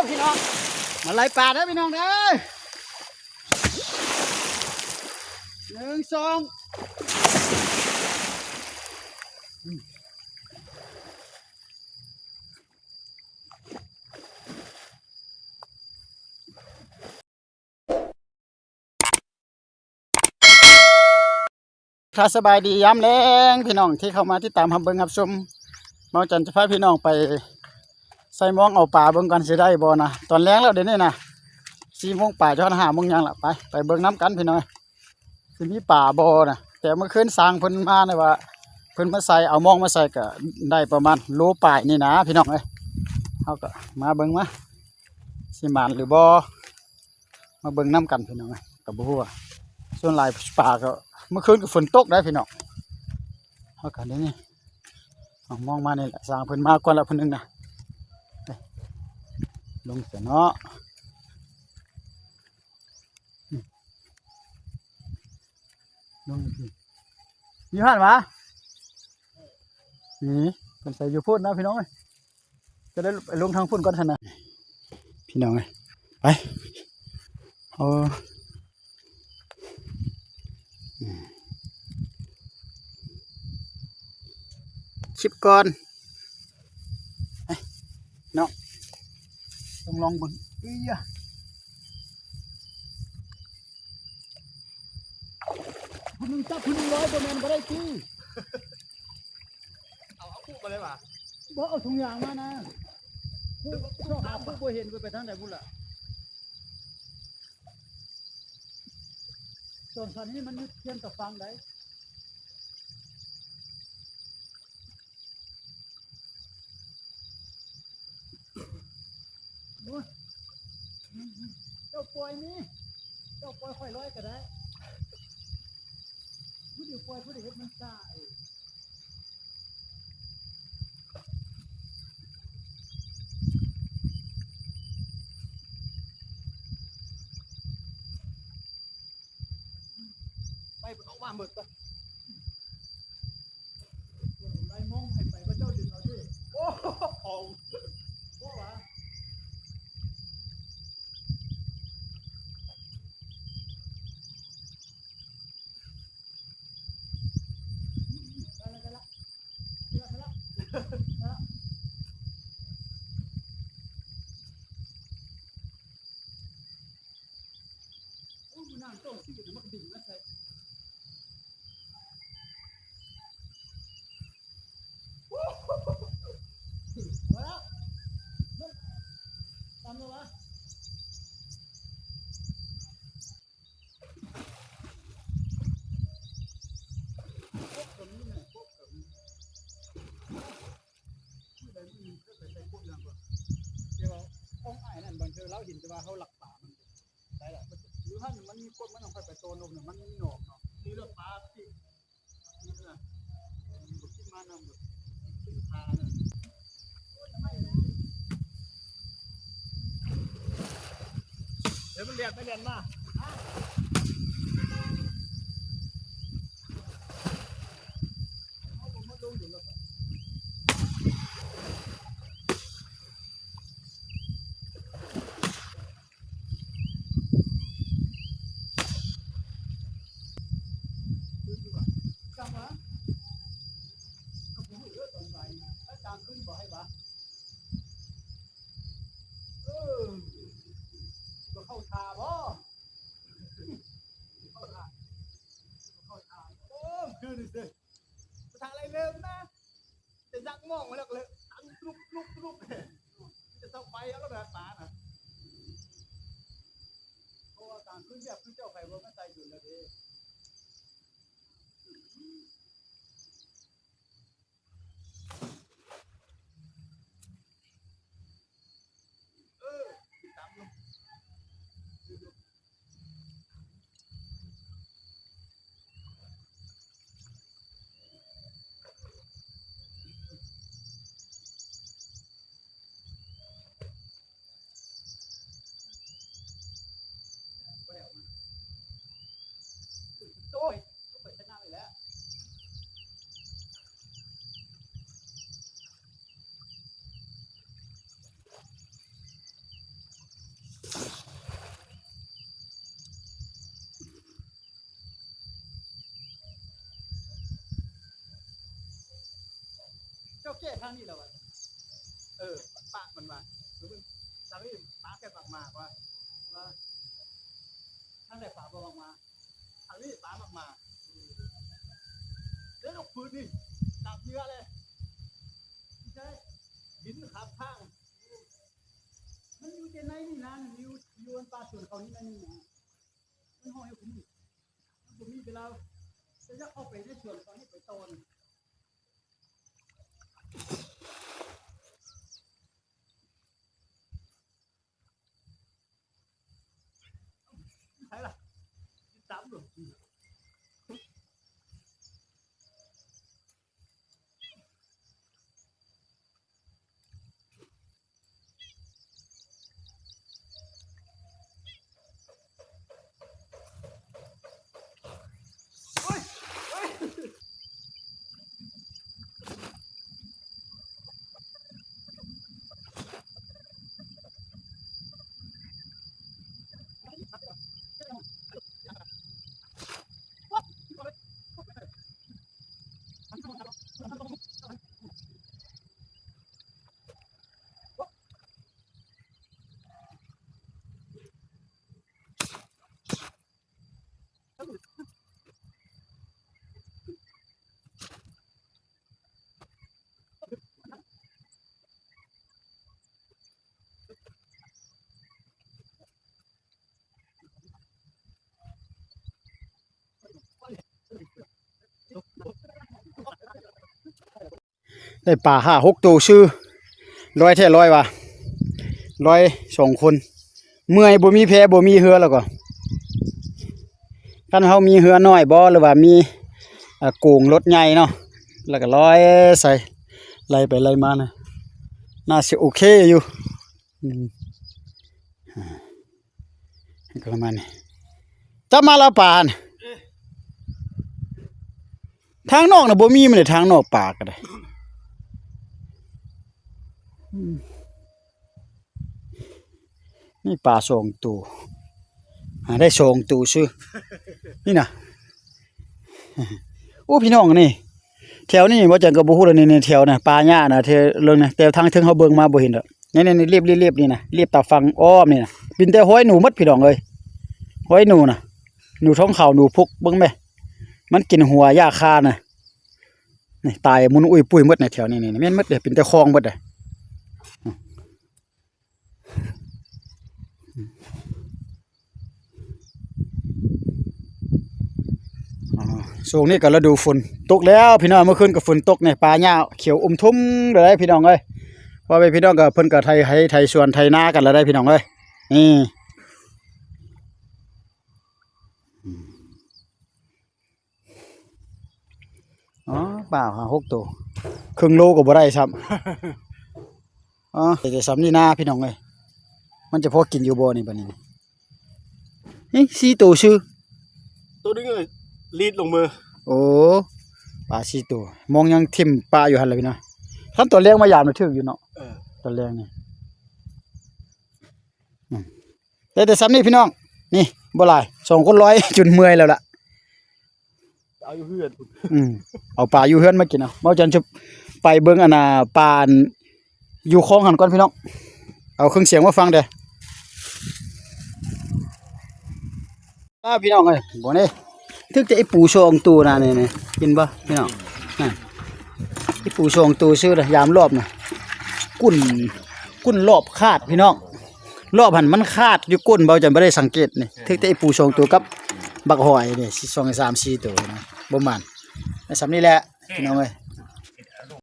พี่น้องมาไล่ปลาได้พี่น้องเด้อ1 2สบายดีย้ำแรงพี่น้องที่เข้ามาที่ตามเบิ่งรับชมเมาจันจะพาพี่น้องไปใส่มองเอาป่าเบิ่งกันสิได้บ่นะตอนแรงแล้วเดี๋ยวนี้นะ4 โมงป่าจน5 โมงยังละไปเบิ่งน้ำกันพี่น้องสิมีป่าบ่นะแต่เมื่อคืนสร้างเพิ่นมาเนี่ยว่าเพิ่นมาใส่เอามองมาใส่ก็ได้ประมาณโลป่ายนี่นะพี่น้องเอ้ยเฮาก็มาเบิ่งมาสิหมานหรือบ่มาเบิ่งน้ำกันพี่น้องก็บ่ฮู้ว่าส่วนหลายป่าก็เมื่อคืนก็ฝนตกได้พี่น้องเอากันนี่มองมานี่แหละสร้างเพิ่นมาก่อนละเพิ่นนึงนะลงเสียเนาะลงยี่ห้านวะนี่เพิ่นใส่อยู่พูดนะพี่น้องจะได้ลงทางพุ่นก่อนขนาดพี่น้องไปเอาชิปก่อนเนาะต้องลองบนคุณนึงจับคุณนึงร้อยประมาณก็ได้ที่เอาคู่มาเลยว่ะบ่เอาถุงยางมานะผู้ชอบหาผู้บ่เห็นไปทางไหนบุ่นล่ะส่วนสันนี้มันเทียนกับฟังได้เจ้าปล่อยนี่เจ้าปล่อยค่อยร้อยก็ได้ผู้เดียวปล่อยผู้เดียวเฮ็ดมันซ่าไปเอาว่าหมึกก็ไล่มองให้ไปว่าเจ้าดึงเอาดิโอ้โหเพราะว่าน้ำต้มที่อยู่มันดิ่งนะใส่มาแล้วตามเลยวะเดี๋ยวองค์ไอ้นั่นบางเธอเล่าหินจะว่าเขาหลักป่ามันได้แหละหรือถ้ามันมีก้นมันต้องค่อยไปโตนมเนี่ยมันมีหนอกเนาะมีเรื่องปลาที่นี่นะขึ้นมานำแบบขึ้นพาเนี่ยเดี๋ยวมันเรียนไม่เรียนมาเอาผมมาลงอยู่แล้วจังหวะก็ผมเยอะตอนไหนถ้าจางขึ้นบ่ให้วะก็เข้าทาบ่เข้าทาโอ้คือนี่สิภาษาอะไรเริ่มนะจะยักมองมาแล้วเลยตั้งลุกจะต้องไปแล้วแบบป่าน่ะเพราะว่าการขึ้นแบบขึ้นเจ้าไฟว่าไม่ใส่อยู่แล้วดิตามลง แก้ทางนี้แล้วปากมันมาทางนี้ปากแค่ปากมากว่าทางไหนปากบอกมาทางนี้ปากมากมาแล้วเอาปืนนี่จับเนื้อเลยใช่บินขับข้างมันอยู่ในนี่นะอยู่บนป่าสวนเขานี่นะนี่นะมันห้อยผมมีเวลาจะเข้าไปในสวนเขานี่ไปตอนใช่ล่ะจับหรือได้ป่า5-6ตัวชื่อ100แท้100ว่ะ100 2คนเมื่อยบ่มีแพบ่มีเรือแล้วก็คันเฮามีเรือน้อยบ่หรือว่ามีโก่งรถใหญ่เนาะแล้วก็ร้อยใส่ไล่ไปไล่มานะน่าสิโอเคอยู่ก็ประมาณนี้จับมาละป่านทางนอกน่ะบ่มีมันเลยทางนอกป่าก็ได้นี่ปลา2ตัวได้2ตัวซื่อนี่น่ะโอ้พี่น้องนี่แถวนี้บ่จังก็บ่ฮู้แล้วนี่แถวน่ะปลาหญ้าน่ะแถวเรื่องน่ะแต่ทางถึงเฮาเบิ่งมาบ่เห็นดอกนี่ๆเรียบๆนี่น่ะเรียบตาฟังอ้อมนี่น่ะบินแต่ห้อยหนูหมดพี่น้องเอ้ยห้อยหนูน่ะหนูท้องขาวหนูพุกเบิ่งแม่มันกินหัวหญ้าคาน่ะนี่ตายมุนอุ้ยปุ้ยหมดในแถวนี้นี่แม่นหมดเด้เป็นแต่คลองหมดเด้ช่วงนี้ก็ฤดูฝนตกแล้วพี่น้องเมื่อคืนก็ฝนตกเนี่ยปลาหญ้าเขียวทุ่มเลยพี่น้องเอ้ยว่าไปพี่น้องก็เพิ่นก็ไทยสวนไทยนากันแล้วได้พี่น้องเอ้ยนี่ปลา6ตัวครึ่งโลก็บ่ได้ซ้ำแต่ซ้ำนี่นาพี่น้องเอ้ยมันจะพอกินอยู่บ่นี่บัดนี้นี่4ตัวชื่อตัวนึงลีดลงมือโอ้ปลา4ตัวมองยังทิ่มปลาอยู่หั่นเลยพี่น้องคันตัวแรงมายามน่ะถึกอยู่เนาะตัวแรงนี่แต่ซ้ำนี่พี่น้องนี่บ่หลาย2คน100จนเมื่อยแล้วล่ะเอาอยู่เฮือนเอาปลาอยู่เฮือนมากินเอาเมาจันจะไปเบิ่งอันน่ะปลาอยู่คลองหั่นก่อนพี่น้องเอาเครื่องเสียงมาฟังเด้อพี่น้องเอ้ยบ่นี่ถึกจะไอ้ปู2ตัวน่ะนี่กินบ่พี่น้องนั่นไอ้ปู2ตัวซื้อน่ะยามรอบน่ะกุ้นรอบคาดพี่น้องรอบหันมันคาดอยู่ก้นเบาจันบ่ได้สังเกตนี่ถึกแต่ไอ้ปู2ตัวกับบักหอยนี่2 3 4ตัวนะบ่มันไอ้สำนี้แหละพี่น้องเอ้ย